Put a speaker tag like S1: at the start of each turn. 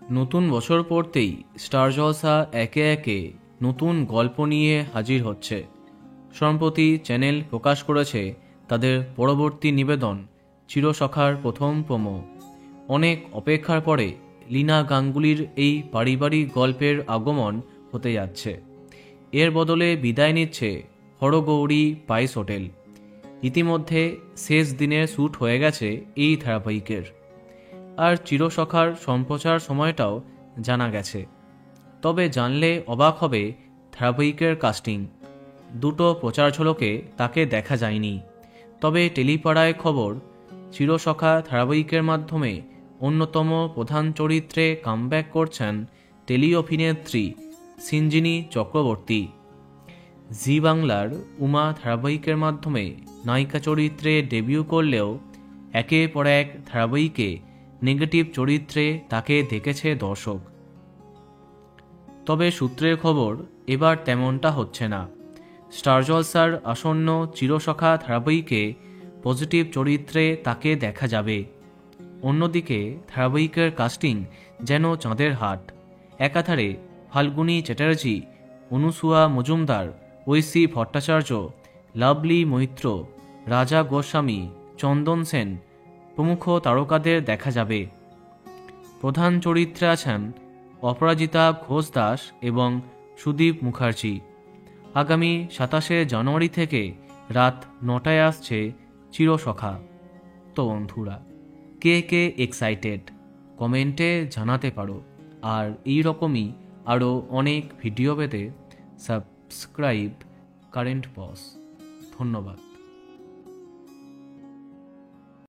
S1: নতুন বছর পড়তেই স্টার জলসা একে একে নতুন গল্প নিয়ে হাজির হচ্ছে। সম্প্রতি চ্যানেল প্রকাশ করেছে তাদের পরবর্তী নিবেদন চিরসখার প্রথম প্রোমো। অনেক অপেক্ষার পরে লীনা গাঙ্গুলির এই পারিবারিক গল্পের আগমন হতে যাচ্ছে। এর বদলে বিদায় নিচ্ছে হরগৌরী পাইস হোটেল। ইতিমধ্যে শেষ দিনের শ্যুট হয়ে গেছে এই ধারাবাহিকের, আর চিরসখার সম্প্রচার সময়টাও জানা গেছে। তবে জানলে অবাক হবে ধারাবাহিকের কাস্টিং। দুটো প্রচার ঝলকে তাকে দেখা যায়নি, তবে টেলিপাড়ায় খবর চিরসখা ধারাবাহিকের মাধ্যমে অন্যতম প্রধান চরিত্রে কামব্যাক করছেন টেলি অভিনেত্রী সিঞ্জিনী চক্রবর্তী। জি বাংলার উমা ধারাবাহিকের মাধ্যমে নায়িকা চরিত্রে ডেবিউ করলেও একের পর এক ধারাবাহিকে নেগেটিভ চরিত্রে তাকে দেখেছে দর্শক। তবে সূত্রের খবর এবার তেমনটা হচ্ছে না। স্টার জলসার আসন্ন চিরসখা ধারাবাহিকে পজিটিভ চরিত্রে তাকে দেখা যাবে। অন্যদিকে ধারাবাহিকের কাস্টিং যেন চাঁদের হাট। একাধারে ফাল্গুনী চ্যাটার্জি, অনুসুয়া মজুমদার, ঐশী ভট্টাচার্য, লাভলি মৈত্র, রাজা গোস্বামী, চন্দন সেন প্রমুখ তারকাদের দেখা যাবে। প্রধান চরিত্রে আছেন অপরাজিতা ঘোষ দাস এবং সুদীপ মুখার্জি। আগামী 27শে জানুয়ারি থেকে রাত 9টায় আসছে চিরসখা। তো বন্ধুরা, কে কে এক্সাইটেড কমেন্টে জানাতে পারো। আর এই রকমই আরও অনেক ভিডিও পেতে সাবস্ক্রাইব কারেন্ট বস। ধন্যবাদ।